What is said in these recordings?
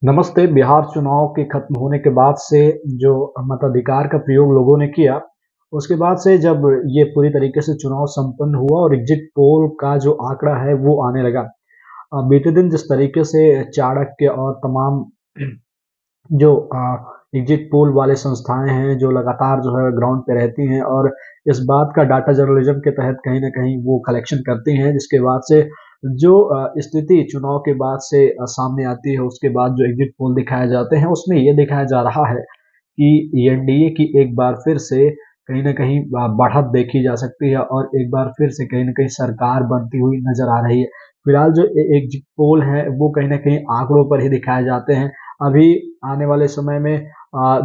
नमस्ते। बिहार चुनाव के खत्म होने के बाद से जो मताधिकार का प्रयोग लोगों ने किया, उसके बाद से जब ये पूरी तरीके से चुनाव संपन्न हुआ और एग्जिट पोल का जो आंकड़ा है वो आने लगा। बीते दिन जिस तरीके से चाणक्य और तमाम जो एग्जिट पोल वाले संस्थाएं हैं जो लगातार जो है ग्राउंड पे रहती हैं और इस बात का डाटा जर्नलिज्म के तहत कहीं ना कहीं वो कलेक्शन करती हैं, जिसके बाद से जो स्थिति चुनाव के बाद से सामने आती है, उसके बाद जो एग्जिट पोल दिखाए जाते हैं उसमें ये दिखाया जा रहा है कि एनडीए की एक बार फिर से कहीं न कहीं बढ़त देखी जा सकती है और एक बार फिर से कहीं न कहीं सरकार बनती हुई नज़र आ रही है। फिलहाल जो एग्ज़िट पोल है वो कहीं न कहीं आंकड़ों पर ही दिखाए जाते हैं। अभी आने वाले समय में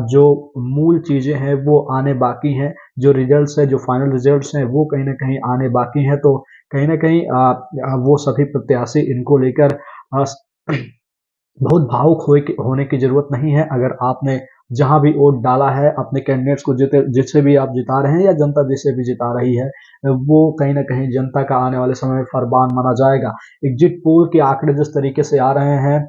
जो मूल चीज़ें हैं वो आने बाकी हैं। जो रिज़ल्ट्स हैं, जो फाइनल रिज़ल्ट्स हैं वो कहीं न कहीं आने बाकी हैं। तो कहीं न कहीं वो सभी प्रत्याशी इनको लेकर अ, बहुत भावुक होने की ज़रूरत नहीं है। अगर आपने जहाँ भी वोट डाला है, अपने कैंडिडेट्स को जिसे भी आप जिता रहे हैं या जनता जिसे भी जिता रही है, वो कहीं न कहीं जनता का आने वाले समय में फरमान माना जाएगा। एग्ज़िट पोल के आंकड़े जिस तरीके से आ रहे हैं,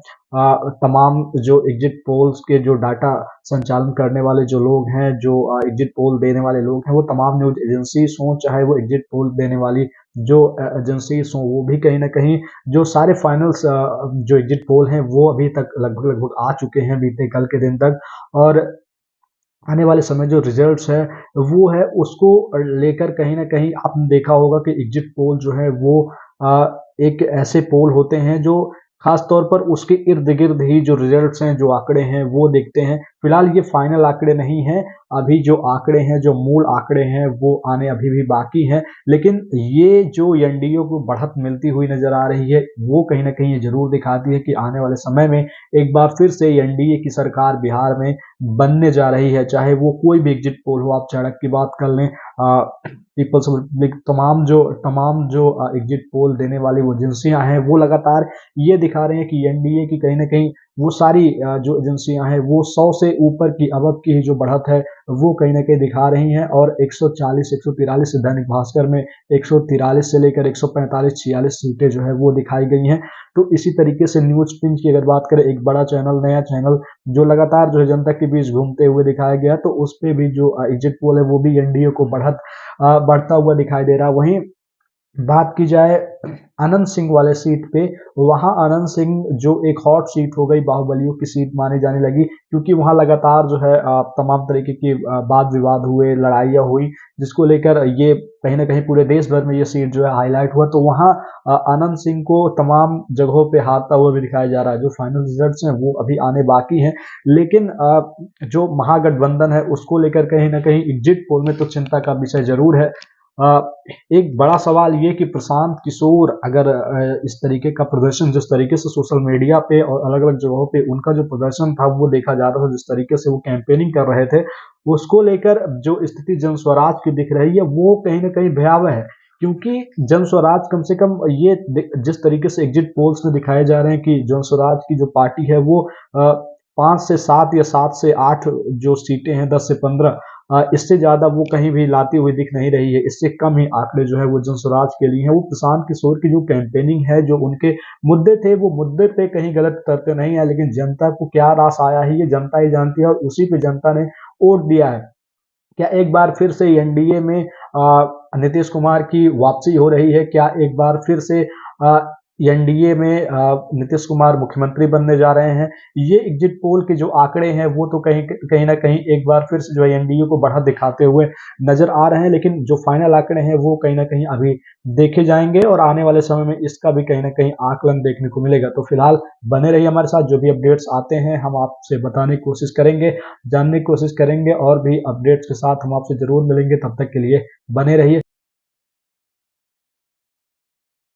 तमाम जो एग्ज़िट पोल्स के जो डाटा संचालन करने वाले जो लोग हैं, जो एग्ज़िट पोल देने वाले लोग हैं, वो तमाम न्यूज़ एजेंसीज़ हों, चाहे वो एग्ज़िट पोल देने वाली जो एजेंसीज़ हों, वो भी कहीं न कहीं जो सारे फाइनल्स जो एग्जिट पोल हैं वो अभी तक लगभग-लगभग आ चुके हैं बीते कल के दिन तक। और आने वाले समय जो रिजल्ट्स है वो है उसको लेकर कहीं न कहीं आपने देखा होगा कि एग्जिट पोल जो है वो एक ऐसे पोल होते हैं जो ख़ास तौर पर उसके इर्द-गिर्द ही जो रिजल्ट्स हैं, जो आंकड़े हैं वो देखते हैं। फिलहाल ये फाइनल आंकड़े नहीं हैं, अभी जो आंकड़े हैं, जो मूल आंकड़े हैं वो आने अभी भी बाकी हैं। लेकिन ये जो एनडीए को बढ़त मिलती हुई नज़र आ रही है, वो कहीं न कहीं ये ज़रूर दिखाती है कि आने वाले समय में एक बार फिर से एनडीए की सरकार बिहार में बनने जा रही है। चाहे वो कोई भी एग्जिट पोल हो, आप सड़क की बात कर लें, पीपल्स रिपब्लिक, तमाम जो एग्जिट पोल देने वाली वो एजेंसियां हैं वो लगातार ये दिखा रहे हैं कि एनडीए की कहीं ना कहीं वो सारी जो एजेंसियां हैं वो 100 से ऊपर की अबब की जो बढ़त है वो कहीं ना कहीं दिखा रही हैं। और 140 143 दैनिक भास्कर में 143 से लेकर 145 46 सीटें जो है वो दिखाई गई हैं। तो इसी तरीके से न्यूज पिंच की अगर बात करें, एक बड़ा चैनल, नया चैनल जो लगातार जो है जनता के बीच घूमते हुए दिखाया गया, तो उस पे भी जो एग्जिट पोल है वो भी एनडीए को बढ़ता हुआ दिखाई दे रहा है। वहीं बात की जाए अनंत सिंह वाले सीट पे, वहां अनंत सिंह जो एक हॉट सीट हो गई, बाहुबलियों की सीट मानी जाने लगी, क्योंकि वहां लगातार जो है तमाम तरीके के वाद विवाद हुए, लड़ाइयाँ हुई, जिसको लेकर ये कहीं ना कहीं पूरे देश भर में ये सीट जो है हाईलाइट हुआ। तो वहां अनंत सिंह को तमाम जगहों पे हारता हुआ भी दिखाया जा रहा है। जो फाइनल रिजल्ट्स हैं वो अभी आने बाकी हैं, लेकिन जो महागठबंधन है उसको लेकर कहीं ना कहीं एग्जिट पोल में तो चिंता का विषय जरूर है। अ, एक बड़ा सवाल ये कि प्रशांत किशोर अगर इस तरीके का प्रदर्शन, जिस तरीके से सोशल मीडिया पे और अलग-अलग जगहों पे उनका जो प्रदर्शन था वो देखा जा रहा था, जिस तरीके से वो कैंपेनिंग कर रहे थे, उसको लेकर जो स्थिति जन स्वराज की दिख रही है वो कहीं न कहीं भयावह है। क्योंकि जन स्वराज कम से कम ये जिस तरीके से एग्जिट पोल्स में दिखाए जा रहे हैं कि जन स्वराज की जो पार्टी है वो 5 से 7 या 7 से 8 जो सीटें हैं, 10 से 15, इससे ज़्यादा वो कहीं भी लाती हुई दिख नहीं रही है। इससे कम ही आंकड़े जो है वो जनस्वराज के लिए हैं। वो प्रशांत किशोर की जो कैंपेनिंग है, जो उनके मुद्दे थे, वो मुद्दे पे कहीं गलत उतरते नहीं है, लेकिन जनता को क्या रास आया है ये जनता ही जानती है और उसी पे जनता ने वोट दिया है। क्या एक बार फिर से एनडीए में नीतीश कुमार की वापसी हो रही है? क्या एक बार फिर से अ, एनडीए में नीतीश कुमार मुख्यमंत्री बनने जा रहे हैं? ये एग्जिट पोल के जो आंकड़े हैं वो तो कहीं कहीं ना कहीं एक बार फिर से जो है एनडीए को बढ़त दिखाते हुए नजर आ रहे हैं, लेकिन जो फाइनल आंकड़े हैं वो कहीं ना कहीं अभी देखे जाएंगे और आने वाले समय में इसका भी कहीं ना कहीं आकलन देखने को मिलेगा। तो फिलहाल बने रहिए हमारे साथ, जो भी अपडेट्स आते हैं हम आपसे बताने की कोशिश करेंगे, जानने की कोशिश करेंगे, और भी अपडेट्स के साथ हम आपसे ज़रूर मिलेंगे। तब तक के लिए बने रहिए।